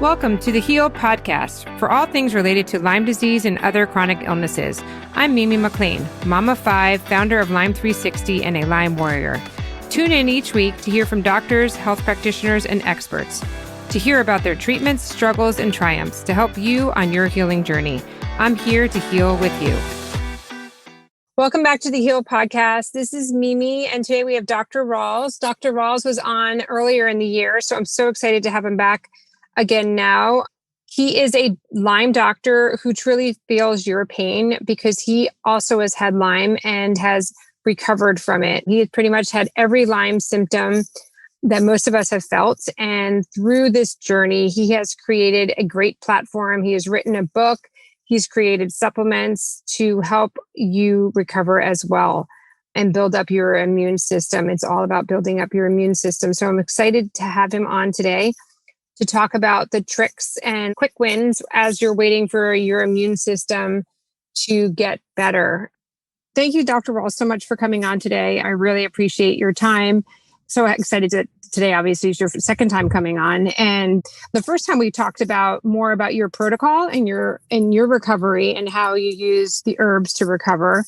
Welcome to the Heal Podcast for all things related to Lyme disease and other chronic illnesses. I'm Mimi McLean, Mama of 5, founder of Lyme 360 and a Lyme warrior. Tune in each week to hear from doctors, health practitioners, and experts to hear about their treatments, struggles, and triumphs to help you on your healing journey. I'm here to heal with you. Welcome back to the Heal Podcast. This is Mimi, and today we have Dr. Rawls. Dr. Rawls was on earlier in the year, so I'm so excited to have him back again now. He is a Lyme doctor who truly feels your pain because he also has had Lyme and has recovered from it. He had pretty much had every Lyme symptom that most of us have felt. And through this journey, he has created a great platform. He has written a book. He's created supplements to help you recover as well and build up your immune system. It's all about building up your immune system. So I'm excited to have him on today to talk about the tricks and quick wins as you're waiting for your immune system to get better. Thank you, Dr. Rawls, so much for coming on today. I really appreciate your time. So excited today, obviously, is your second time coming on. And the first time we talked more about your protocol and your recovery and how you use the herbs to recover.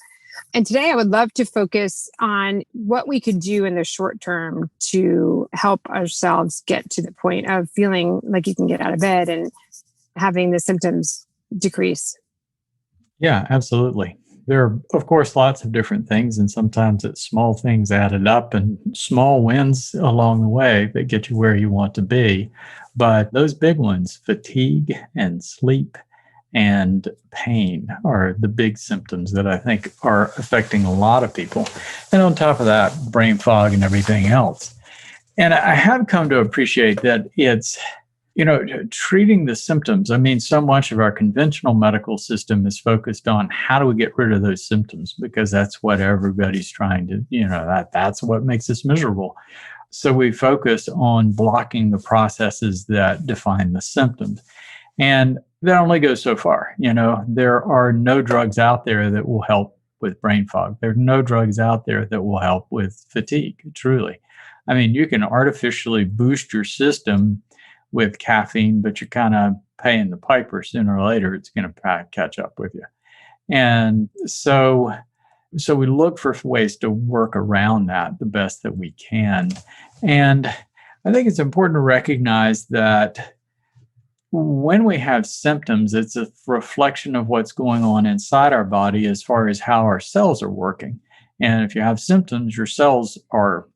And today I would love to focus on what we could do in the short term to help ourselves get to the point of feeling like you can get out of bed and having the symptoms decrease. Yeah, absolutely. There are, of course, lots of different things, and sometimes it's small things added up and small wins along the way that get you where you want to be. But those big ones, fatigue and sleep and pain, are the big symptoms that I think are affecting a lot of people. And on top of that, brain fog and everything else. And I have come to appreciate that it's, treating the symptoms. I mean, so much of our conventional medical system is focused on how do we get rid of those symptoms, because that's what everybody's trying to, that's what makes us miserable. So we focus on blocking the processes that define the symptoms. And that only goes so far. There are no drugs out there that will help with brain fog. There are no drugs out there that will help with fatigue, truly. I mean, you can artificially boost your system with caffeine, but you're kind of paying the piper. Sooner or later, it's going to catch up with you. And so we look for ways to work around that the best that we can. And I think it's important to recognize that when we have symptoms, it's a reflection of what's going on inside our body as far as how our cells are working. And if you have symptoms, your cells are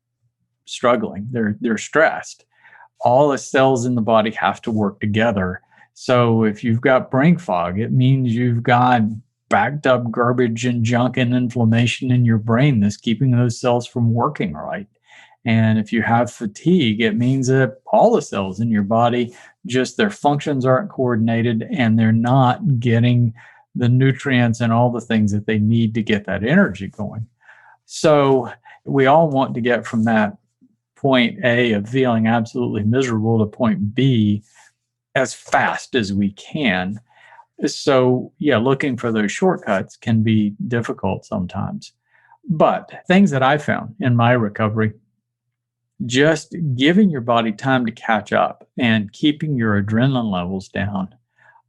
struggling. They're stressed. All the cells in the body have to work together. So if you've got brain fog, it means you've got backed up garbage and junk and inflammation in your brain that's keeping those cells from working right. And if you have fatigue, it means that all the cells in your body, just their functions aren't coordinated and they're not getting the nutrients and all the things that they need to get that energy going. So we all want to get from that point A of feeling absolutely miserable to point B as fast as we can. So looking for those shortcuts can be difficult sometimes. But things that I found in my recovery, just giving your body time to catch up and keeping your adrenaline levels down,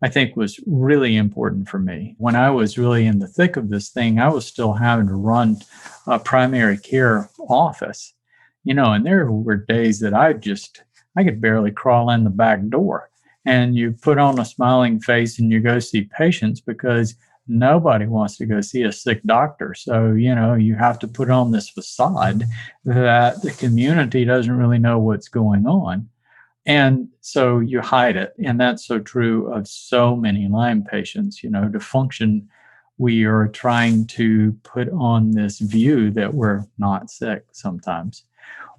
I think was really important for me. When I was really in the thick of this thing, I was still having to run a primary care office, and there were days that I could barely crawl in the back door. And you put on a smiling face and you go see patients because nobody wants to go see a sick doctor. So, you have to put on this facade that the community doesn't really know what's going on. And so you hide it. And that's so true of so many Lyme patients. To function, we are trying to put on this view that we're not sick sometimes.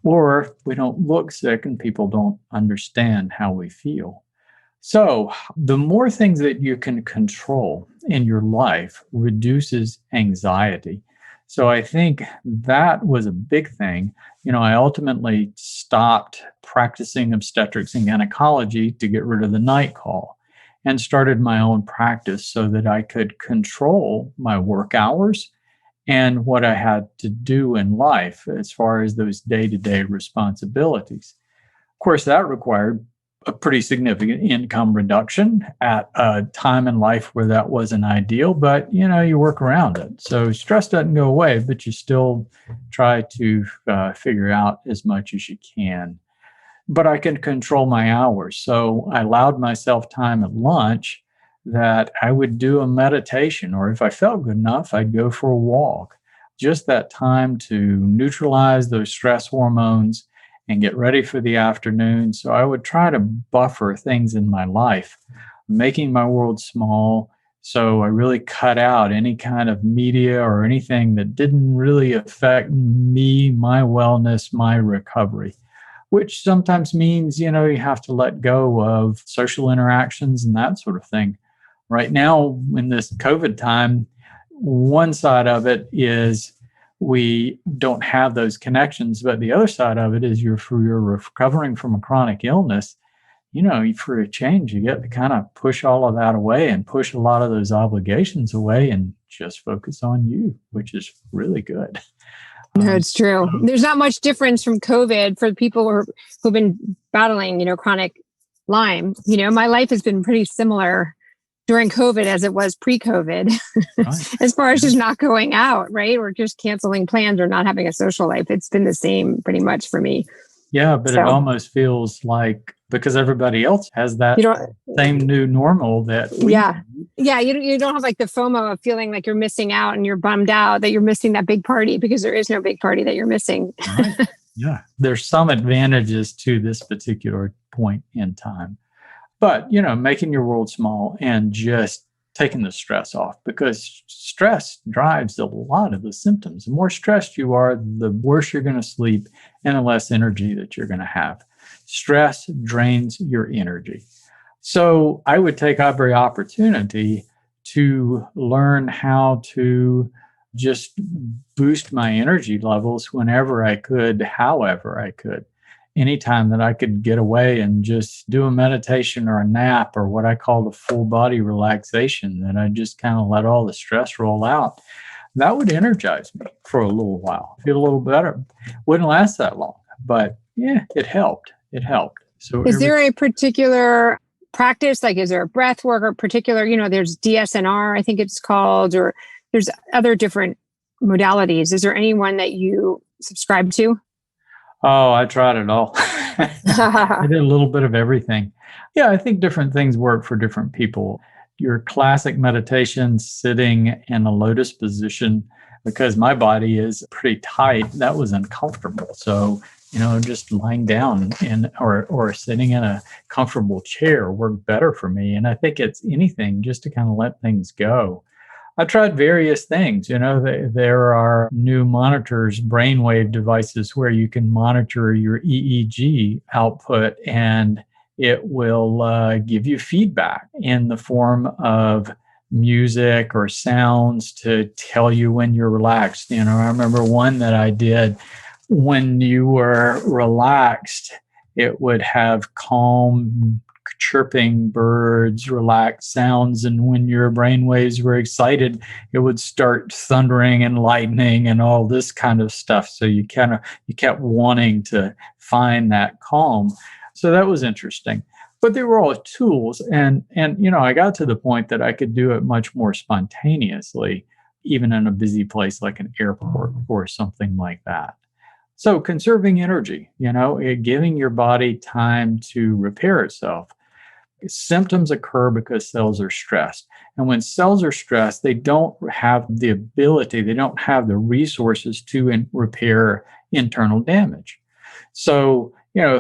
Or we don't look sick and people don't understand how we feel. So the more things that you can control in your life reduces anxiety. So I think that was a big thing. I ultimately stopped practicing obstetrics and gynecology to get rid of the night call and started my own practice so that I could control my work hours and what I had to do in life as far as those day-to-day responsibilities. Of course, that required a pretty significant income reduction at a time in life where that wasn't ideal, but you work around it. So stress doesn't go away, but you still try to figure out as much as you can. But I can control my hours. So I allowed myself time at lunch that I would do a meditation, or if I felt good enough, I'd go for a walk. Just that time to neutralize those stress hormones and get ready for the afternoon. So I would try to buffer things in my life, making my world small. So I really cut out any kind of media or anything that didn't really affect me, my wellness, my recovery, which sometimes means, you have to let go of social interactions and that sort of thing. Right now, in this COVID time, one side of it is we don't have those connections, but the other side of it is you're recovering from a chronic illness. For a change, you get to kind of push all of that away and push a lot of those obligations away and just focus on you, which is really good. No, it's true. There's not much difference from COVID for people who've been battling, chronic Lyme. My life has been pretty similar during COVID as it was pre-COVID, right. As far as just not going out, right? Or just canceling plans or not having a social life. It's been the same pretty much for me. Yeah, but it almost feels like because everybody else has that same new normal that you don't have like the FOMO of feeling like you're missing out and you're bummed out that you're missing that big party because there is no big party that you're missing. Right. Yeah, there's some advantages to this particular point in time. But, making your world small and just taking the stress off, because stress drives a lot of the symptoms. The more stressed you are, the worse you're going to sleep and the less energy that you're going to have. Stress drains your energy. So I would take every opportunity to learn how to just boost my energy levels whenever I could, however I could. Anytime that I could get away and just do a meditation or a nap or what I call the full body relaxation, that I just kind of let all the stress roll out, that would energize me for a little while, feel a little better. Wouldn't last that long, but yeah, it helped. It helped. So is there a particular practice, like is there a breath work or particular, there's DSNR, I think it's called, or there's other different modalities. Is there any one that you subscribe to? Oh, I tried it all. I did a little bit of everything. Yeah, I think different things work for different people. Your classic meditation, sitting in a lotus position, because my body is pretty tight, that was uncomfortable. So, just lying down or sitting in a comfortable chair worked better for me. And I think it's anything just to kind of let things go. I tried various things. There are new monitors, brainwave devices where you can monitor your EEG output and it will give you feedback in the form of music or sounds to tell you when you're relaxed. I remember one that I did when you were relaxed, it would have calm chirping birds, relaxed sounds. And when your brainwaves were excited, it would start thundering and lightning and all this kind of stuff. So you kept wanting to find that calm. So that was interesting. But they were all tools. And I got to the point that I could do it much more spontaneously, even in a busy place like an airport or something like that. So conserving energy, giving your body time to repair itself. Symptoms occur because cells are stressed. And when cells are stressed, they don't have the ability, they don't have the resources to repair internal damage. So,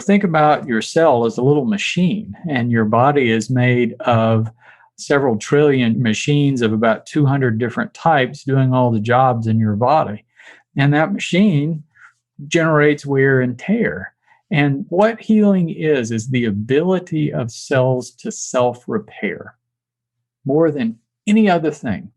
think about your cell as a little machine, and your body is made of several trillion machines of about 200 different types doing all the jobs in your body. And that machine generates wear and tear. And what healing is the ability of cells to self-repair more than any other thing.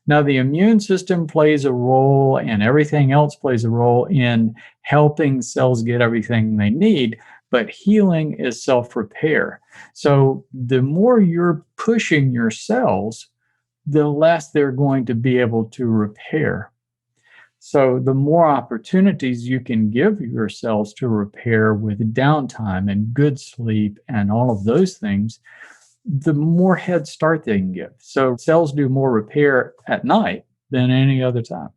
Now, the immune system plays a role and everything else plays a role in helping cells get everything they need, but healing is self-repair. So the more you're pushing your cells, the less they're going to be able to repair. So the more opportunities you can give your cells to repair with downtime and good sleep and all of those things, the more head start they can give. So cells do more repair at night than any other time.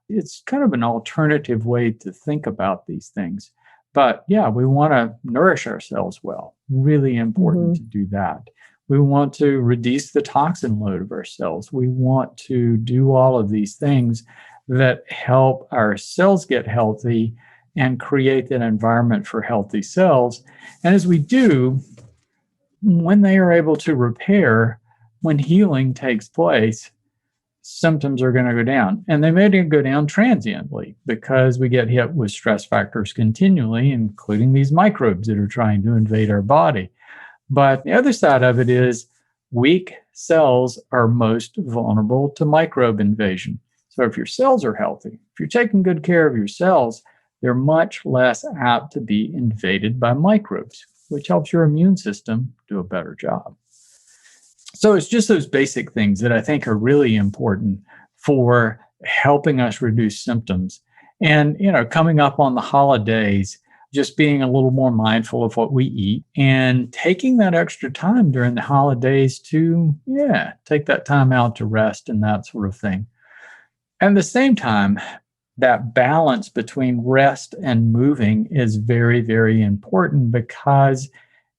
It's kind of an alternative way to think about these things. But yeah, we want to nourish ourselves well. Really important to do that. We want to reduce the toxin load of our cells. We want to do all of these things that help our cells get healthy and create an environment for healthy cells. And as we do, when they are able to repair, when healing takes place, symptoms are going to go down. And they may go down transiently because we get hit with stress factors continually, including these microbes that are trying to invade our body. But the other side of it is weak cells are most vulnerable to microbe invasion. So if your cells are healthy, if you're taking good care of your cells, they're much less apt to be invaded by microbes, which helps your immune system do a better job. So it's just those basic things that I think are really important for helping us reduce symptoms. And, coming up on the holidays, just being a little more mindful of what we eat and taking that extra time during the holidays to, take that time out to rest and that sort of thing. At the same time, that balance between rest and moving is very, very important, because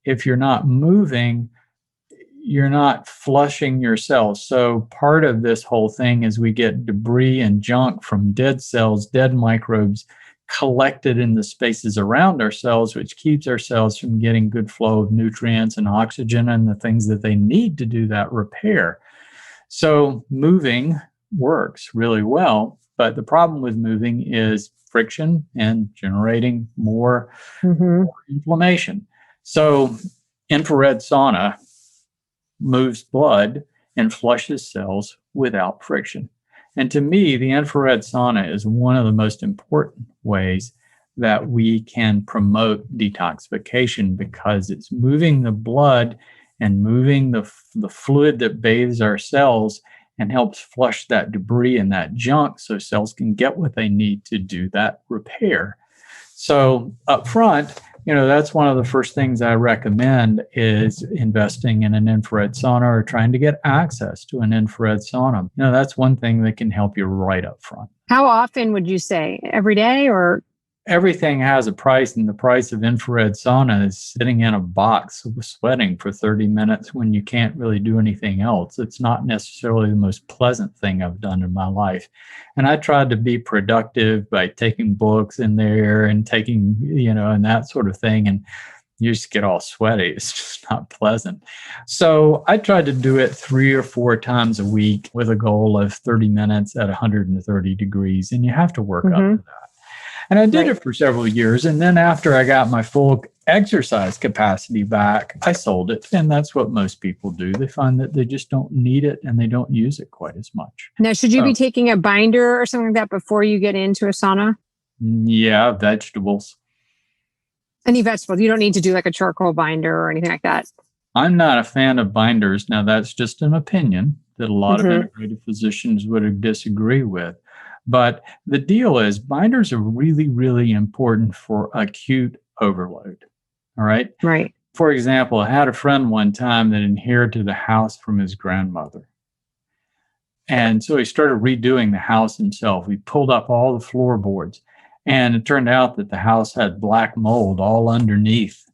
if you're not moving, you're not flushing your cells. So part of this whole thing is we get debris and junk from dead cells, dead microbes collected in the spaces around our cells, which keeps our cells from getting good flow of nutrients and oxygen and the things that they need to do that repair. So moving works really well, but the problem with moving is friction and generating more inflammation. So infrared sauna moves blood and flushes cells without friction. And to me, the infrared sauna is one of the most important ways that we can promote detoxification, because it's moving the blood and moving the fluid that bathes our cells and helps flush that debris and that junk so cells can get what they need to do that repair. So up front, that's one of the first things I recommend is investing in an infrared sauna or trying to get access to an infrared sauna. That's one thing that can help you right up front. How often would you say? Every day or? Everything has a price, and the price of infrared sauna is sitting in a box sweating for 30 minutes when you can't really do anything else. It's not necessarily the most pleasant thing I've done in my life. And I tried to be productive by taking books in there and taking, and that sort of thing. And you just get all sweaty. It's just not pleasant. So I tried to do it 3 or 4 times a week with a goal of 30 minutes at 130 degrees. And you have to work up to that. And I did it for several years. And then after I got my full exercise capacity back, I sold it. And that's what most people do. They find that they just don't need it and they don't use it quite as much. Now, should you be taking a binder or something like that before you get into a sauna? Yeah, vegetables. Any vegetables? You don't need to do like a charcoal binder or anything like that. I'm not a fan of binders. Now, that's just an opinion that a lot of integrative physicians would disagree with. But the deal is binders are really, really important for acute overload. All right. Right. For example, I had a friend one time that inherited a house from his grandmother. And so he started redoing the house himself. He pulled up all the floorboards, and it turned out that the house had black mold all underneath,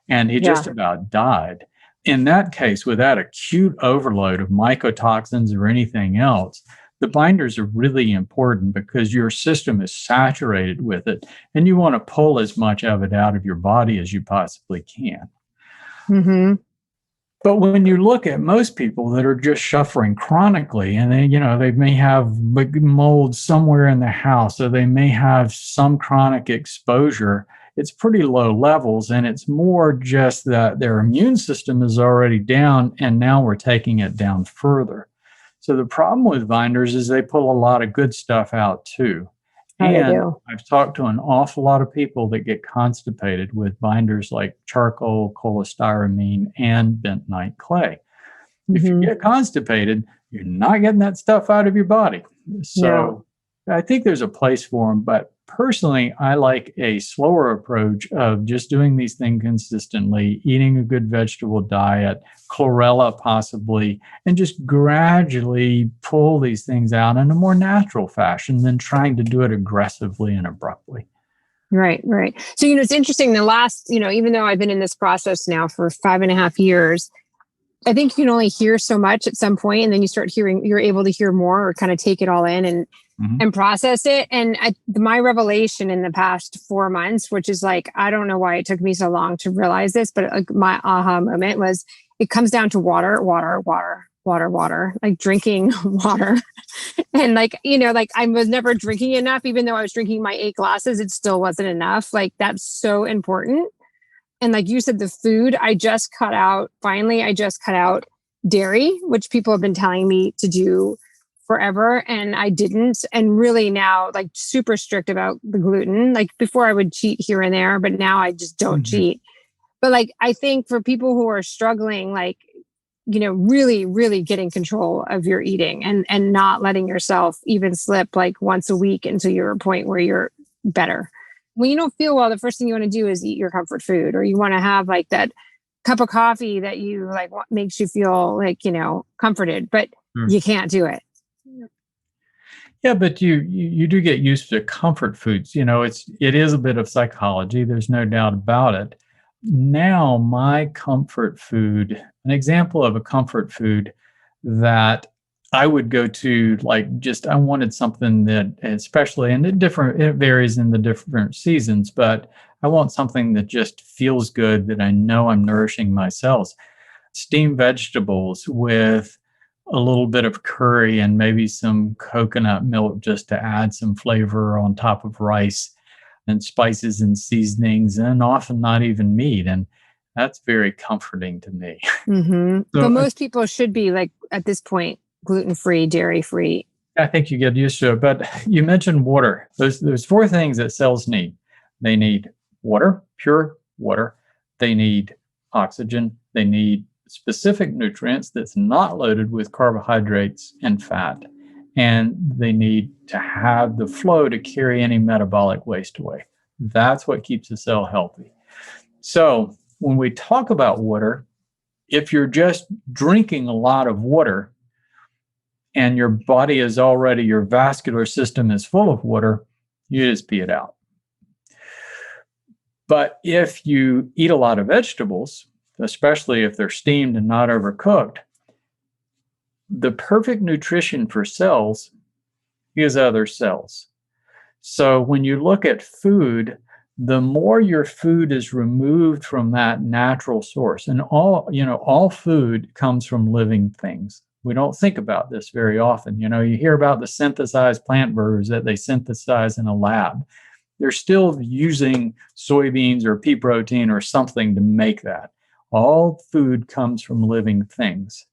and he just about died. In that case, with that acute overload of mycotoxins or anything else, the binders are really important because your system is saturated with it, and you want to pull as much of it out of your body as you possibly can. But when you look at most people that are just suffering chronically, and they may have mold somewhere in the house, or they may have some chronic exposure, it's pretty low levels, and it's more just that their immune system is already down, and now we're taking it down further. So the problem with binders is they pull a lot of good stuff out too. And I've talked to an awful lot of people that get constipated with binders like charcoal, cholestyramine, and bentonite clay. If you get constipated, you're not getting that stuff out of your body. So I think there's a place for them, but personally, I like a slower approach of just doing these things consistently, eating a good vegetable diet, chlorella possibly, and just gradually pull these things out in a more natural fashion than trying to do it aggressively and abruptly. Right, right. So, it's interesting. The last, even though I've been in this process now for 5.5 years, I think you can only hear so much at some point, and then you're able to hear more or kind of take it all in and process it. And my revelation in the past 4 months, which is like, I don't know why it took me so long to realize this, but like my aha moment was it comes down to water, like drinking water. And like, I was never drinking enough, even though I was drinking my 8 glasses, it still wasn't enough. Like that's so important. And like you said, the food, I just cut out dairy, which people have been telling me to do forever. And I didn't. And really now, like super strict about the gluten. Like before I would cheat here and there, but now I just don't cheat. But like, I think for people who are struggling, like, really, really getting control of your eating and not letting yourself even slip like once a week until you're a point where you're better. When you don't feel well, the first thing you want to do is eat your comfort food, or you want to have like that cup of coffee that you like, what makes you feel like, comforted, but you can't do it. Yeah, but you do get used to comfort foods. It is a bit of psychology. There's no doubt about it. Now, my comfort food, an example of a comfort food that I would go to, like just I wanted something that, especially, and it varies in the different seasons, but I want something that just feels good, that I know I'm nourishing my cells. Steamed vegetables with a little bit of curry and maybe some coconut milk just to add some flavor on top of rice and spices and seasonings, and often not even meat. And that's very comforting to me. So but most people should be like at this point, gluten-free, dairy-free. I think you get used to it. But you mentioned water. There's 4 things that cells need. They need water, pure water. They need oxygen. They need specific nutrients that's not loaded with carbohydrates and fat. And they need to have the flow to carry any metabolic waste away. That's what keeps a cell healthy. So when we talk about water, if you're just drinking a lot of water and your vascular system is full of water, you just pee it out. But if you eat a lot of vegetables, especially if they're steamed and not overcooked, the perfect nutrition for cells is other cells. So when you look at food, the more your food is removed from that natural source, and all food comes from living things. We don't think about this very often. You hear about the synthesized plant burgers that they synthesize in a lab. They're still using soybeans or pea protein or something to make that. All food comes from living things.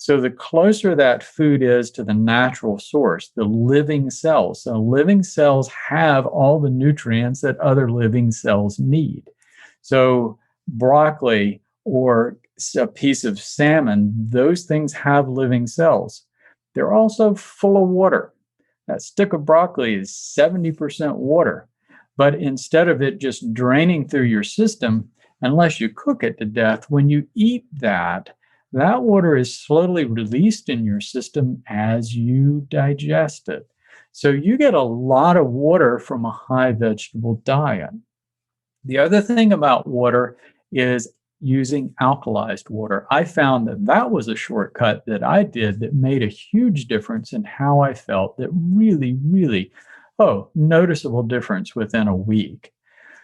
So the closer that food is to the natural source, the living cells. So living cells have all the nutrients that other living cells need. So broccoli or a piece of salmon, those things have living cells. They're also full of water. That stick of broccoli is 70% water. But instead of it just draining through your system, unless you cook it to death, when you eat that water is slowly released in your system as you digest it. So you get a lot of water from a high vegetable diet. The other thing about water is using alkalized water. I found that was a shortcut that I did that made a huge difference in how I felt, that really, really, noticeable difference within a week.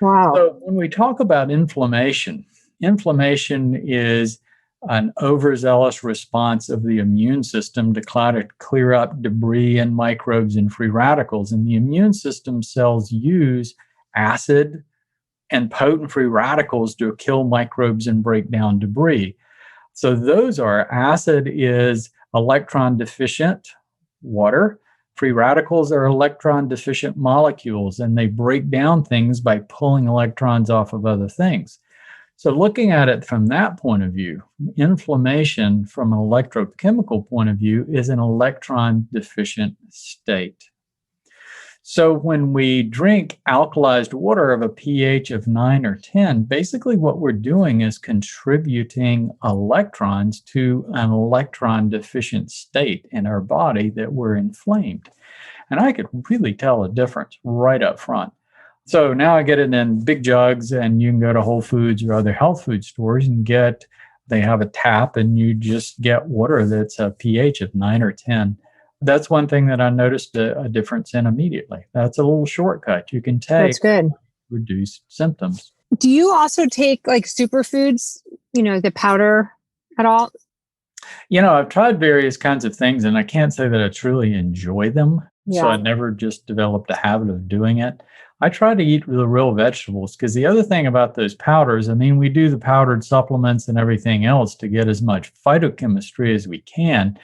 Wow. So when we talk about inflammation is an overzealous response of the immune system to clear up debris and microbes and free radicals. And the immune system cells use acid and potent free radicals to kill microbes and break down debris. So those are, acid is electron deficient water. Free radicals are electron deficient molecules, and they break down things by pulling electrons off of other things. So looking at it from that point of view, inflammation from an electrochemical point of view is an electron deficient state. So when we drink alkalized water of a pH of 9 or 10, basically what we're doing is contributing electrons to an electron deficient state in our body that we're inflamed. And I could really tell a difference right up front. So now I get it in big jugs, and you can go to Whole Foods or other health food stores and they have a tap, and you just get water that's a pH of 9 or 10. That's one thing that I noticed a difference in immediately. That's a little shortcut you can take. That's good. To reduce symptoms. Do you also take like superfoods, the powder at all? I've tried various kinds of things, and I can't say that I truly enjoy them. Yeah. So I never just developed a habit of doing it. I try to eat the real vegetables, because the other thing about those powders, we do the powdered supplements and everything else to get as much phytochemistry as we can.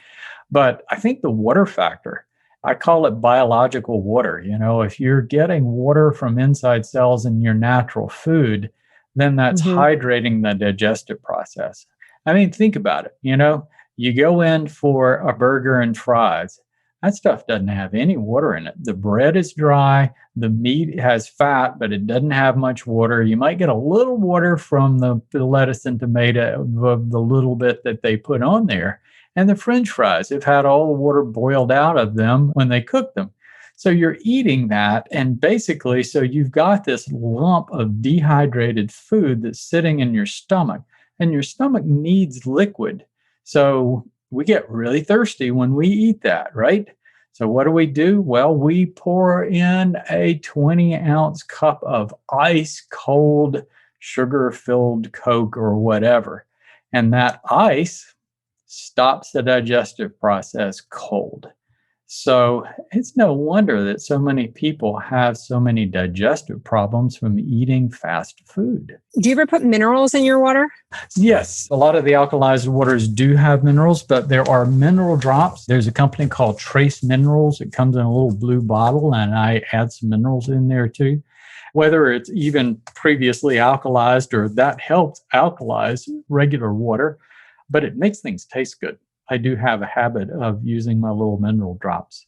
But I think the water factor, I call it biological water. If you're getting water from inside cells in your natural food, then that's hydrating the digestive process. Think about it. You go in for a burger and fries. That stuff doesn't have any water in it. The bread is dry. The meat has fat, but it doesn't have much water. You might get a little water from the lettuce and tomato of the little bit that they put on there. And the French fries have had all the water boiled out of them when they cook them. So you're eating that, and basically, so you've got this lump of dehydrated food that's sitting in your stomach, and your stomach needs liquid. So we get really thirsty when we eat that, right? So what do? Well, we pour in a 20-ounce cup of ice cold sugar-filled Coke or whatever. And that ice stops the digestive process cold. So it's no wonder that so many people have so many digestive problems from eating fast food. Do you ever put minerals in your water? Yes, a lot of the alkalized waters do have minerals, but there are mineral drops. There's a company called Trace Minerals. It comes in a little blue bottle, and I add some minerals in there too. Whether it's even previously alkalized or that helps alkalize regular water, but it makes things taste good. I do have a habit of using my little mineral drops.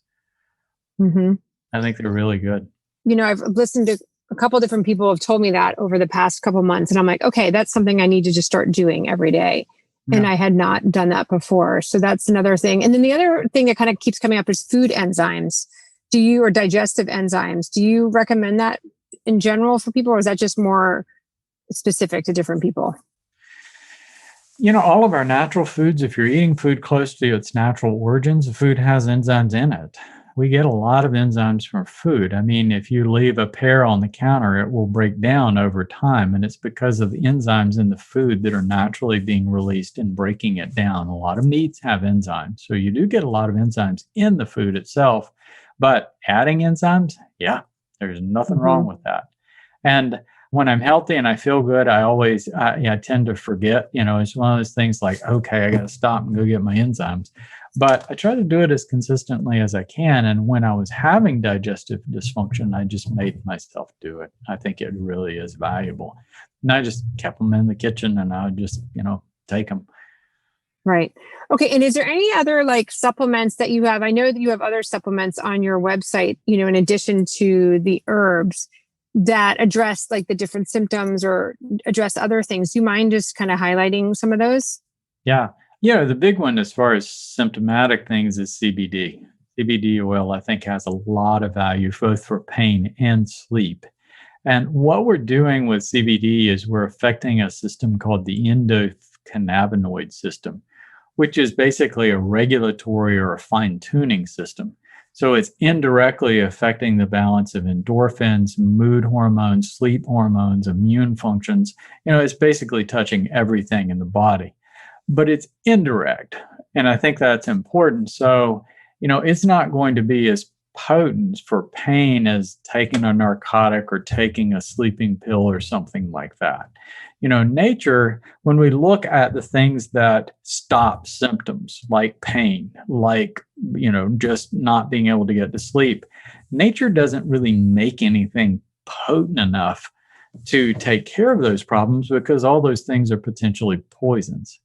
I think they're really good. I've listened to a couple of different people have told me that over the past couple of months. And I'm like, okay, that's something I need to just start doing every day. Yeah. And I had not done that before. So that's another thing. And then the other thing that kind of keeps coming up is food enzymes. Or digestive enzymes. Do you recommend that in general for people, or is that just more specific to different people? All of our natural foods, if you're eating food close to its natural origins, the food has enzymes in it. We get a lot of enzymes from food. If you leave a pear on the counter, it will break down over time. And it's because of the enzymes in the food that are naturally being released and breaking it down. A lot of meats have enzymes. So you do get a lot of enzymes in the food itself. But adding enzymes, yeah, there's nothing wrong with that. And when I'm healthy and I feel good, I tend to forget. It's one of those things like, okay, I got to stop and go get my enzymes. But I try to do it as consistently as I can. And when I was having digestive dysfunction, I just made myself do it. I think it really is valuable. And I just kept them in the kitchen, and I would just, take them. Right. Okay. And is there any other supplements that you have? I know that you have other supplements on your website, in addition to the herbs that address the different symptoms or address other things. Do you mind just kind of highlighting some of those? Yeah. The big one as far as symptomatic things is CBD. CBD oil, I think, has a lot of value both for pain and sleep. And what we're doing with CBD is we're affecting a system called the endocannabinoid system, which is basically a regulatory or a fine-tuning system. So it's indirectly affecting the balance of endorphins, mood hormones, sleep hormones, immune functions. It's basically touching everything in the body, but it's indirect. And I think that's important. So, it's not going to be as potent for pain as taking a narcotic or taking a sleeping pill or something like that. Nature, when we look at the things that stop symptoms like pain, just not being able to get to sleep, nature doesn't really make anything potent enough to take care of those problems because all those things are potentially poisons.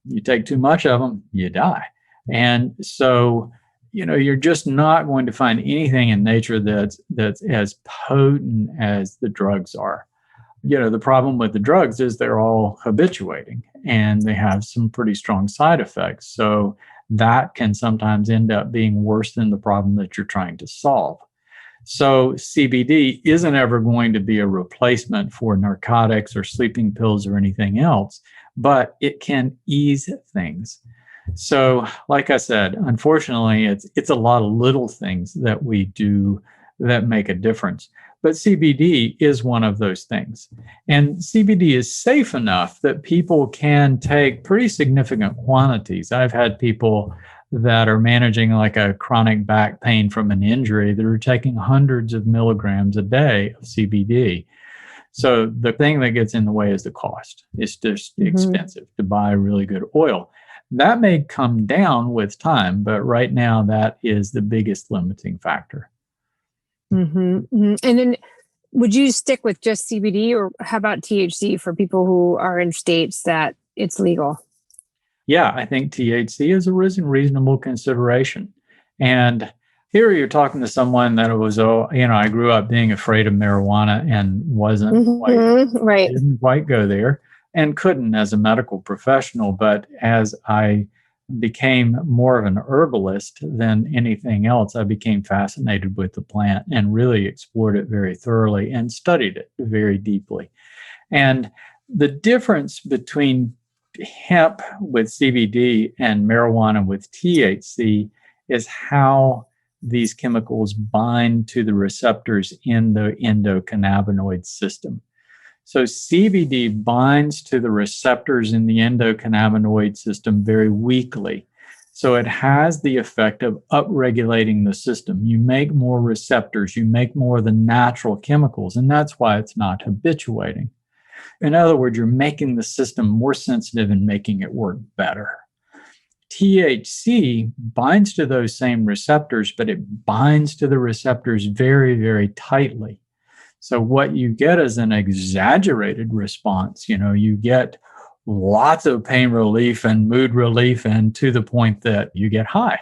You take too much of them, you die. And so, you're just not going to find anything in nature that's as potent as the drugs are. The problem with the drugs is they're all habituating and they have some pretty strong side effects. So that can sometimes end up being worse than the problem that you're trying to solve. So CBD isn't ever going to be a replacement for narcotics or sleeping pills or anything else, but it can ease things. So, like I said, unfortunately, it's a lot of little things that we do that make a difference. But CBD is one of those things. And CBD is safe enough that people can take pretty significant quantities. I've had people that are managing like a chronic back pain from an injury that are taking hundreds of milligrams a day of CBD. So the thing that gets in the way is the cost. It's just expensive to buy really good oil. That may come down with time, but right now that is the biggest limiting factor. And then would you stick with just CBD, or how about THC for people who are in states that it's legal? Yeah, I think THC is a reasonable consideration. And here you're talking to someone that was, I grew up being afraid of marijuana and didn't quite go there and couldn't as a medical professional. But as I became more of an herbalist than anything else, I became fascinated with the plant and really explored it very thoroughly and studied it very deeply. And the difference between hemp with CBD and marijuana with THC is how these chemicals bind to the receptors in the endocannabinoid system. So CBD binds to the receptors in the endocannabinoid system very weakly. So it has the effect of upregulating the system. You make more receptors, you make more of the natural chemicals, and that's why it's not habituating. In other words, you're making the system more sensitive and making it work better. THC binds to those same receptors, but it binds to the receptors very, very tightly. So what you get is an exaggerated response. You get lots of pain relief and mood relief, and to the point that you get high.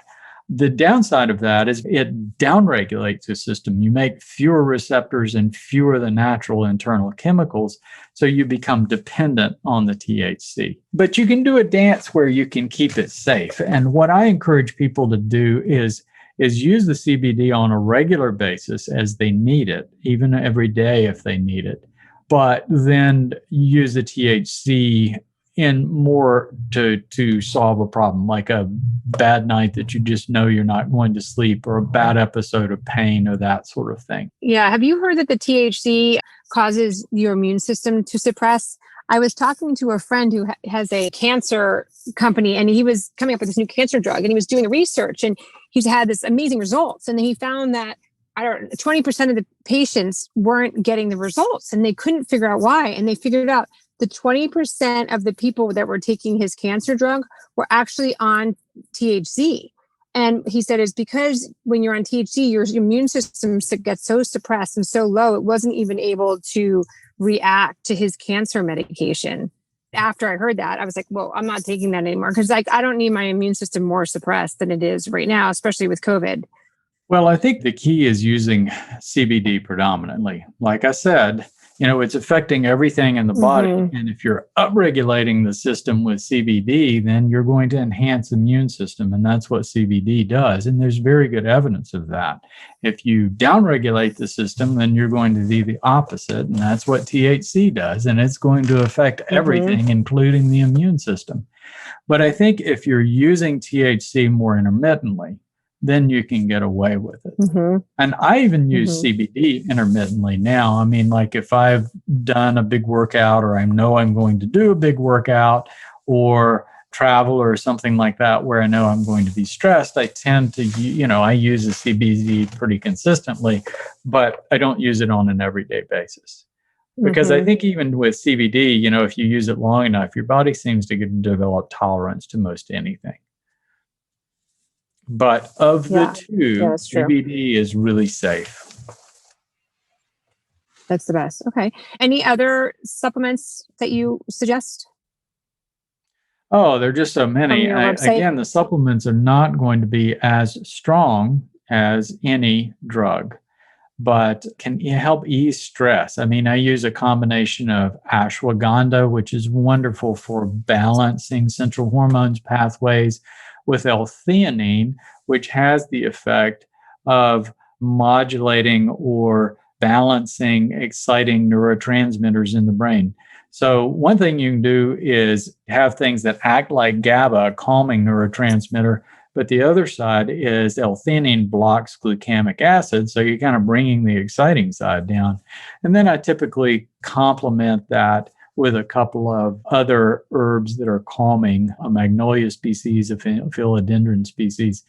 The downside of that is it downregulates the system. You make fewer receptors and fewer of the natural internal chemicals, so you become dependent on the THC. But you can do a dance where you can keep it safe. And what I encourage people to do is use the CBD on a regular basis as they need it, even every day if they need it. But then use the THC in more to solve a problem, like a bad night that you just know you're not going to sleep, or a bad episode of pain, or that sort of thing. Yeah. Have you heard that the THC causes your immune system to suppress? I was talking to a friend who has a cancer company, and he was coming up with this new cancer drug, and he was doing research, and he's had this amazing results. And then he found that 20% of the patients weren't getting the results, and they couldn't figure out why. And they figured out the 20% of the people that were taking his cancer drug were actually on THC. And he said it's because when you're on THC, your immune system gets so suppressed and so low, it wasn't even able to react to his cancer medication. After I heard that, I was like, well, I'm not taking that anymore, because I don't need my immune system more suppressed than it is right now, especially with COVID. Well, I think the key is using CBD predominantly. Like I said, it's affecting everything in the body. And if you're upregulating the system with CBD, then you're going to enhance the immune system. And that's what CBD does. And there's very good evidence of that. If you downregulate the system, then you're going to do the opposite. And that's what THC does. And it's going to affect everything, including the immune system. But I think if you're using THC more intermittently, then you can get away with it. And I even use CBD intermittently now. I mean, like if I've done a big workout, or I know I'm going to do a big workout, or travel or something like that, where I know I'm going to be stressed, I tend to, I use the CBD pretty consistently, but I don't use it on an everyday basis. Because I think even with CBD, if you use it long enough, your body seems to develop tolerance to most anything. But of the two, CBD is really safe. That's the best. Okay. Any other supplements that you suggest? Oh, there are just so from many. your website? Again, the supplements are not going to be as strong as any drug, but can help ease stress. I mean, I use a combination of ashwagandha, which is wonderful for balancing central hormones pathways, with L-theanine, which has the effect of modulating or balancing exciting neurotransmitters in the brain. So one thing you can do is have things that act like GABA, a calming neurotransmitter, but the other side is L-theanine blocks glutamic acid, so you're kind of bringing the exciting side down. And then I typically complement that with a couple of other herbs that are calming, a magnolia species, a philodendron species,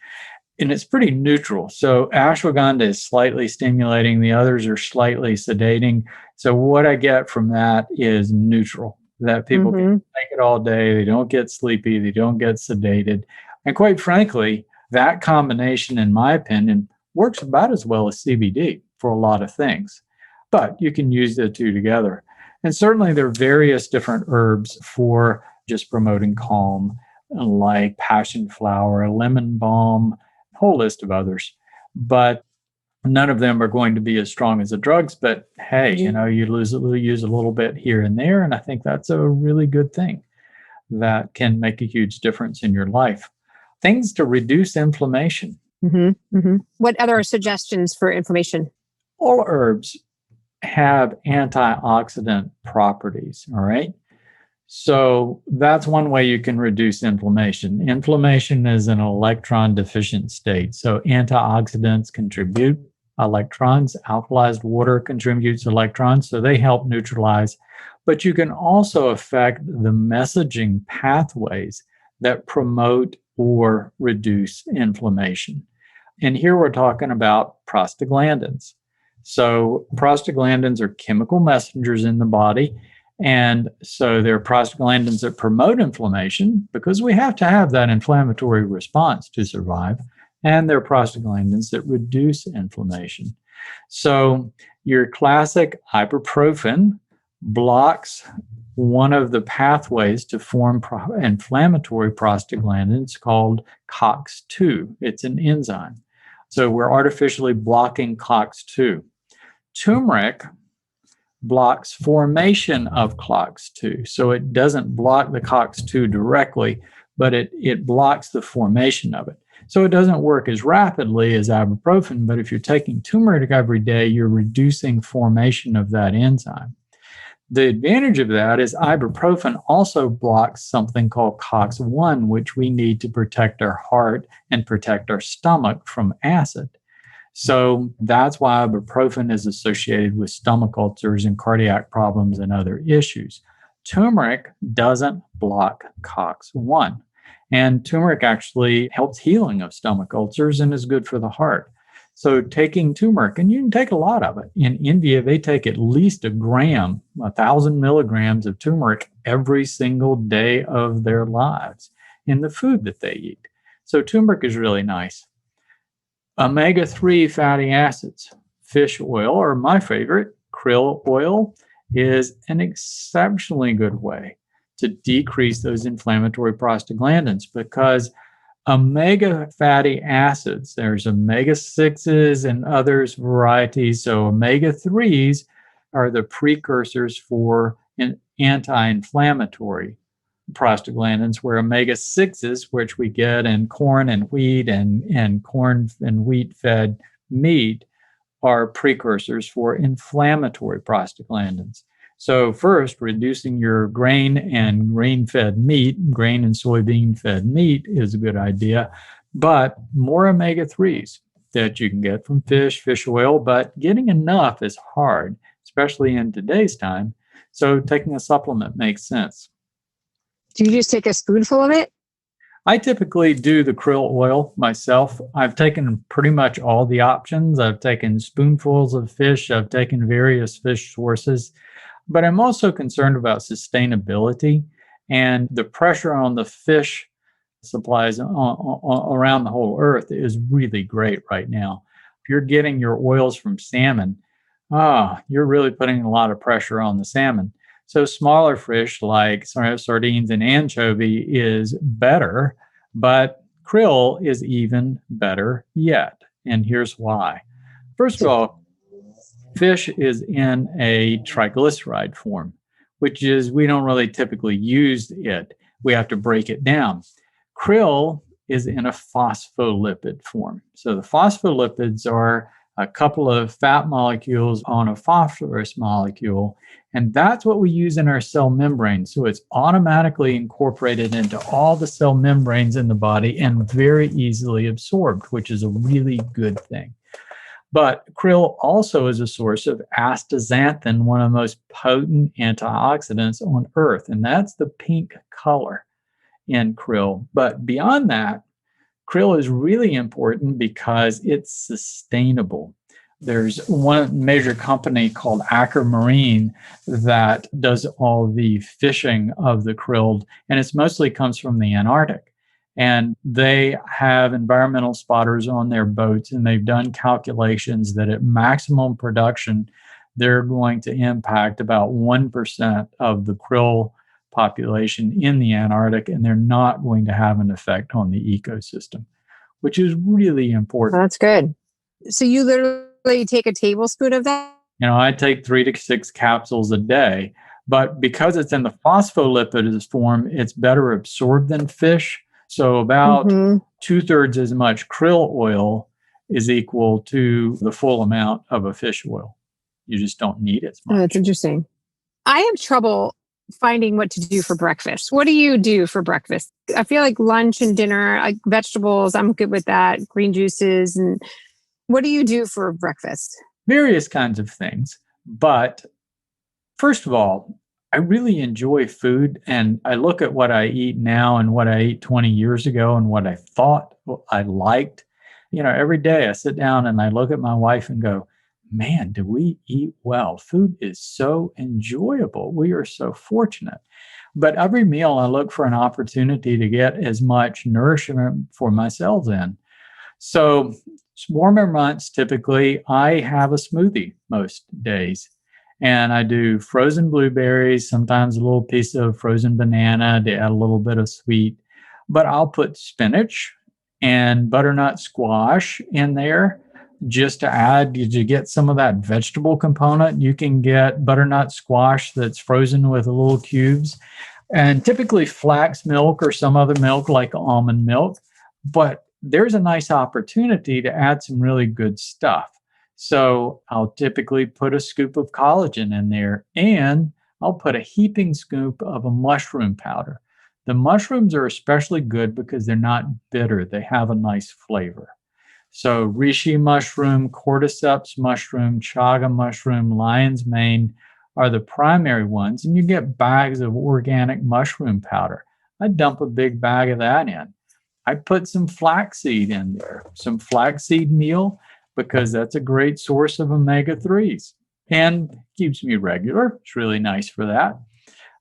and it's pretty neutral. So ashwagandha is slightly stimulating, the others are slightly sedating. So what I get from that is neutral, that people can take it all day, they don't get sleepy, they don't get sedated. And quite frankly, that combination, in my opinion, works about as well as CBD for a lot of things. But you can use the two together. And certainly there are various different herbs for just promoting calm, like passion flower, lemon balm, a whole list of others. But none of them are going to be as strong as the drugs. But hey, you use a little bit here and there. And I think that's a really good thing that can make a huge difference in your life. Things to reduce inflammation. What other suggestions for inflammation? All herbs have antioxidant properties, all right? So that's one way you can reduce inflammation. Inflammation is an electron deficient state. So antioxidants contribute electrons. Alkalized water contributes electrons, so they help neutralize. But you can also affect the messaging pathways that promote or reduce inflammation. And here we're talking about prostaglandins. So prostaglandins are chemical messengers in the body. And so they're prostaglandins that promote inflammation because we have to have that inflammatory response to survive. And they're prostaglandins that reduce inflammation. So your classic ibuprofen blocks one of the pathways to form inflammatory prostaglandins called COX-2. It's an enzyme. So we're artificially blocking COX-2. Turmeric blocks formation of COX-2. So it doesn't block the COX-2 directly, but it blocks the formation of it. So it doesn't work as rapidly as ibuprofen, but if you're taking turmeric every day, you're reducing formation of that enzyme. The advantage of that is ibuprofen also blocks something called COX-1, which we need to protect our heart and protect our stomach from acid. So that's why ibuprofen is associated with stomach ulcers and cardiac problems and other issues. Turmeric doesn't block COX-1. And turmeric actually helps healing of stomach ulcers and is good for the heart. So taking turmeric, and you can take a lot of it. In India, they take at least 1,000 milligrams of turmeric every single day of their lives in the food that they eat. So turmeric is really nice. Omega-3 fatty acids, fish oil, or my favorite, krill oil, is an exceptionally good way to decrease those inflammatory prostaglandins because omega fatty acids, there's omega-6s and others varieties. So omega-3s are the precursors for anti-inflammatory prostaglandins, where omega-6s, which we get in corn and wheat and corn and wheat fed meat, are precursors for inflammatory prostaglandins. So first, reducing your grain and grain-fed meat, grain and soybean-fed meat is a good idea, but more omega-3s that you can get from fish oil, but getting enough is hard, especially in today's time. So taking a supplement makes sense. Do you just take a spoonful of it? I typically do the krill oil myself. I've taken pretty much all the options. I've taken spoonfuls of fish. I've taken various fish sources. But I'm also concerned about sustainability and the pressure on the fish supplies around the whole earth is really great right now. If you're getting your oils from salmon, you're really putting a lot of pressure on the salmon. So smaller fish like sardines and anchovy is better, but krill is even better yet. And here's why. First of all, fish is in a triglyceride form, which is we don't really typically use it. We have to break it down. Krill is in a phospholipid form. So the phospholipids are a couple of fat molecules on a phosphorus molecule, and that's what we use in our cell membrane. So it's automatically incorporated into all the cell membranes in the body and very easily absorbed, which is a really good thing. But krill also is a source of astaxanthin, one of the most potent antioxidants on Earth, and that's the pink color in krill. But beyond that, krill is really important because it's sustainable. There's one major company called Aker Marine that does all the fishing of the krill, and it mostly comes from the Antarctic. And they have environmental spotters on their boats, and they've done calculations that at maximum production, they're going to impact about 1% of the krill population in the Antarctic, and they're not going to have an effect on the ecosystem, which is really important. That's good. So you literally take a tablespoon of that? I take 3 to 6 capsules a day, but because it's in the phospholipid form, it's better absorbed than fish. So about 2/3 as much krill oil is equal to the full amount of a fish oil. You just don't need as much. Oh, that's interesting. I have trouble finding what to do for breakfast. What do you do for breakfast? I feel like lunch and dinner, like vegetables, I'm good with that, green juices. And what do you do for breakfast? Various kinds of things. But first of all, I really enjoy food, and I look at what I eat now and what I ate 20 years ago and what I thought I liked. Every day I sit down and I look at my wife and go, man, do we eat well? Food is so enjoyable. We are so fortunate. But every meal I look for an opportunity to get as much nourishment for myself in. So warmer months, typically, I have a smoothie most days. And I do frozen blueberries, sometimes a little piece of frozen banana to add a little bit of sweet. But I'll put spinach and butternut squash in there just to add, to get some of that vegetable component. You can get butternut squash that's frozen with little cubes, and typically flax milk or some other milk like almond milk. But there's a nice opportunity to add some really good stuff. So I'll typically put a scoop of collagen in there, and I'll put a heaping scoop of a mushroom powder. The mushrooms are especially good because they're not bitter. They have a nice flavor. So reishi mushroom, cordyceps mushroom, chaga mushroom, lion's mane are the primary ones, and you get bags of organic mushroom powder. I dump a big bag of that in. I put some flaxseed in there, some flaxseed meal, because that's a great source of omega-3s and keeps me regular. It's really nice for that.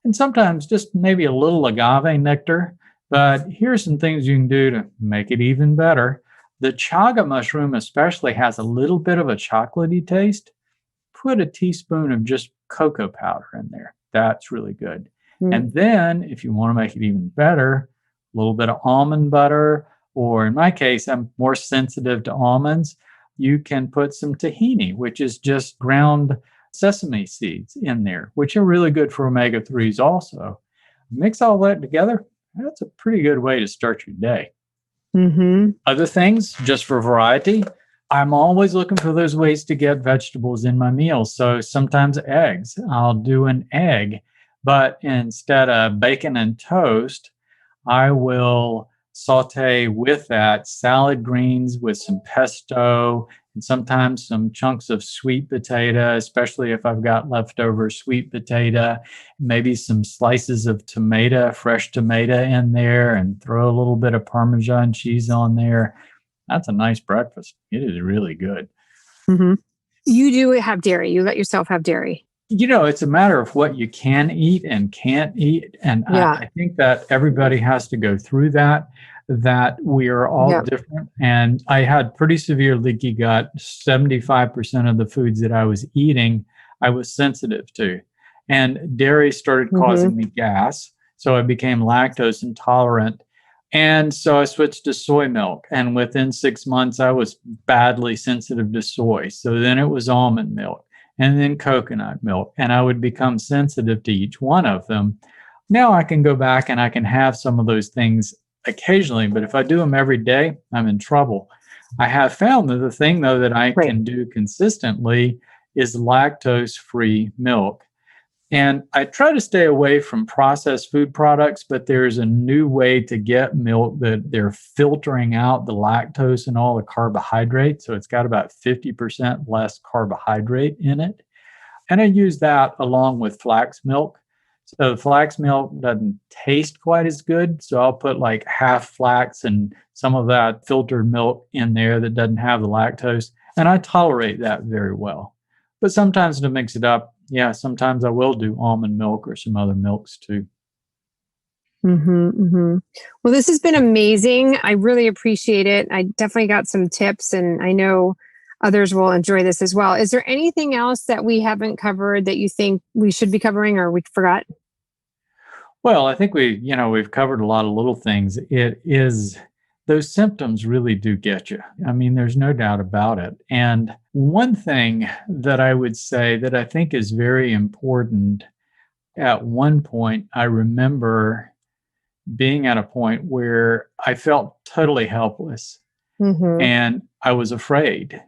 And sometimes just maybe a little agave nectar. But here's some things you can do to make it even better. The chaga mushroom especially has a little bit of a chocolatey taste. Put a teaspoon of just cocoa powder in there. That's really good. And then if you want to make it even better, a little bit of almond butter, or in my case, I'm more sensitive to almonds. You can put some tahini, which is just ground sesame seeds in there, which are really good for omega-3s also. Mix all that together. That's a pretty good way to start your day. Other things, just for variety, I'm always looking for those ways to get vegetables in my meals. So sometimes eggs. I'll do an egg, but instead of bacon and toast, I will saute with that salad greens with some pesto and sometimes some chunks of sweet potato, especially if I've got leftover sweet potato, maybe some slices of tomato, fresh tomato in there, and throw a little bit of Parmesan cheese on there. That's a nice breakfast. It is really good. You do have dairy. You let yourself have dairy. It's a matter of what you can eat and can't eat. And I think that everybody has to go through that we are all different. And I had pretty severe leaky gut. 75% of the foods that I was eating, I was sensitive to. And dairy started causing me gas. So I became lactose intolerant. And so I switched to soy milk. And within 6 months, I was badly sensitive to soy. So then it was almond milk and then coconut milk. And I would become sensitive to each one of them. Now I can go back and I can have some of those things occasionally. But if I do them every day, I'm in trouble. I have found that the thing, though, that I can do consistently is lactose-free milk. And I try to stay away from processed food products, but there's a new way to get milk that they're filtering out the lactose and all the carbohydrates. So it's got about 50% less carbohydrate in it. And I use that along with flax milk. So the flax milk doesn't taste quite as good. So I'll put like half flax and some of that filtered milk in there that doesn't have the lactose. And I tolerate that very well. But sometimes to mix it up, sometimes I will do almond milk or some other milks too. Well, this has been amazing. I really appreciate it. I definitely got some tips, and I know others will enjoy this as well. Is there anything else that we haven't covered that you think we should be covering or we forgot? Well, I think we've covered a lot of little things. Those symptoms really do get you. I mean, there's no doubt about it. And one thing that I would say that I think is very important, at one point, I remember being at a point where I felt totally helpless and I was afraid.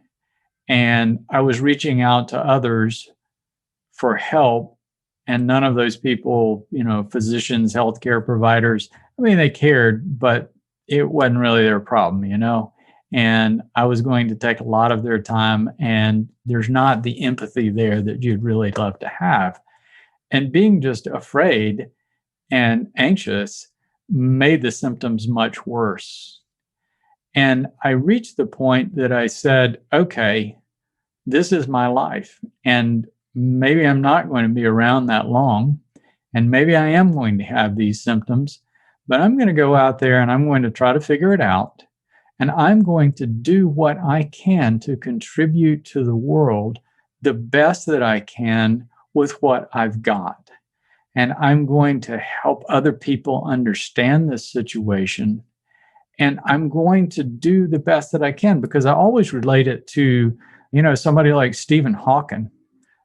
And I was reaching out to others for help. And none of those people, physicians, healthcare providers, I mean, they cared, but it wasn't really their problem, and I was going to take a lot of their time, and there's not the empathy there that you'd really love to have. And being just afraid and anxious made the symptoms much worse. And I reached the point that I said, okay, this is my life, and maybe I'm not going to be around that long, and maybe I am going to have these symptoms. But I'm going to go out there and I'm going to try to figure it out. And I'm going to do what I can to contribute to the world the best that I can with what I've got. And I'm going to help other people understand this situation. And I'm going to do the best that I can, because I always relate it to, somebody like Stephen Hawking.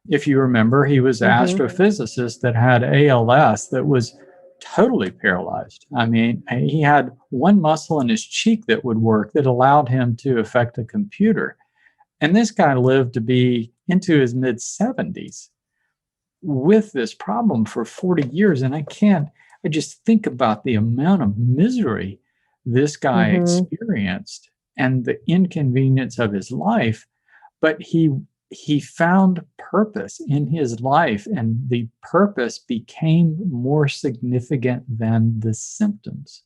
If you remember, he was an astrophysicist that had ALS that was totally paralyzed. I mean, he had one muscle in his cheek that would work that allowed him to affect a computer. And this guy lived to be into his mid-70s with this problem for 40 years. And I just think about the amount of misery this guy experienced and the inconvenience of his life. But he found purpose in his life, and the purpose became more significant than the symptoms.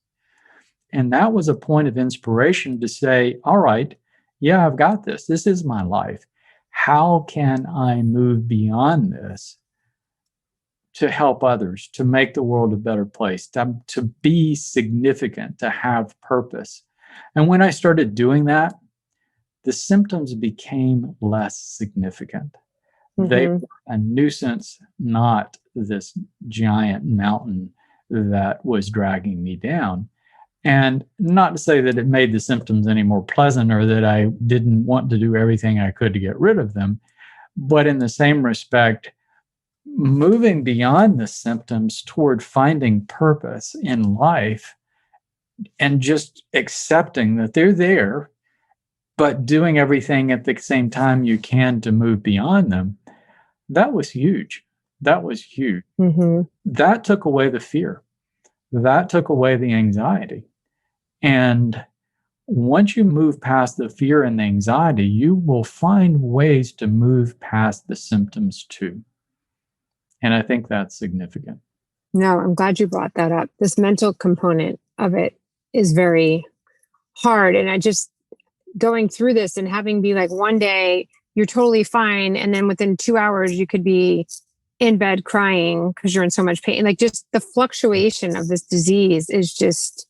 And that was a point of inspiration to say, all right, I've got this. This is my life. How can I move beyond this to help others, to make the world a better place, to be significant, to have purpose? And when I started doing that, the symptoms became less significant. They were a nuisance, not this giant mountain that was dragging me down. And not to say that it made the symptoms any more pleasant or that I didn't want to do everything I could to get rid of them. But in the same respect, moving beyond the symptoms toward finding purpose in life and just accepting that they're there, but doing everything at the same time you can to move beyond them, that was huge. That was huge. That took away the fear. That took away the anxiety. And once you move past the fear and the anxiety, you will find ways to move past the symptoms too. And I think that's significant. No, I'm glad you brought that up. This mental component of it is very hard. And going through this and having be like, one day you're totally fine, and then within 2 hours you could be in bed crying because you're in so much pain. Like, just the fluctuation of this disease is just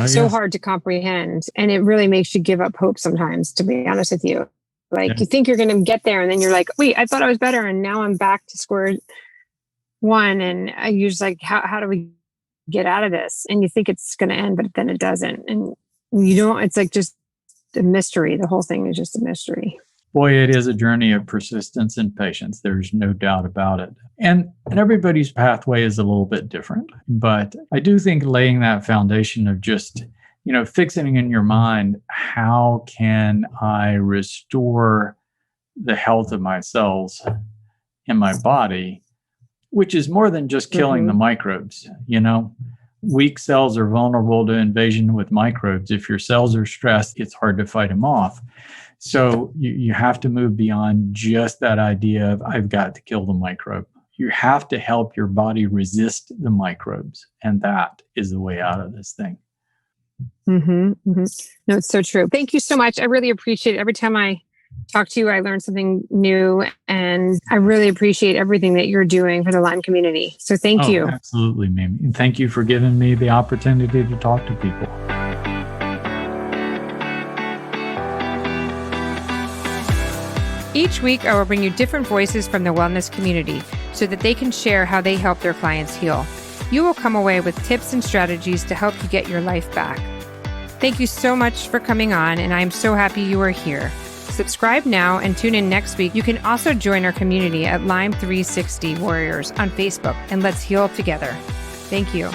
so hard to comprehend, and it really makes you give up hope sometimes, to be honest with you. Like, you think you're going to get there, and then you're like, wait, I thought I was better, and now I'm back to square one, and you're just like, how do we get out of this? And you think it's going to end, but then it doesn't. And you don't, it's like just a mystery. The whole thing is just a mystery. Boy, it is a journey of persistence and patience. There's no doubt about it. And everybody's pathway is a little bit different. But I do think laying that foundation of just, fixing in your mind, how can I restore the health of my cells in my body, which is more than just killing the microbes. Weak cells are vulnerable to invasion with microbes. If your cells are stressed, it's hard to fight them off. So you have to move beyond just that idea of I've got to kill the microbe. You have to help your body resist the microbes. And that is the way out of this thing. No, it's so true. Thank you so much. I really appreciate it. Every time I talk to you, I learn something new, and I really appreciate everything that you're doing for the Lyme community. So thank you. Absolutely, Mimi. And thank you for giving me the opportunity to talk to people. Each week, I will bring you different voices from the wellness community so that they can share how they help their clients heal. You will come away with tips and strategies to help you get your life back. Thank you so much for coming on, and I'm so happy you are here. Subscribe now and tune in next week. You can also join our community at Lyme 360 Warriors on Facebook, and let's heal together. Thank you.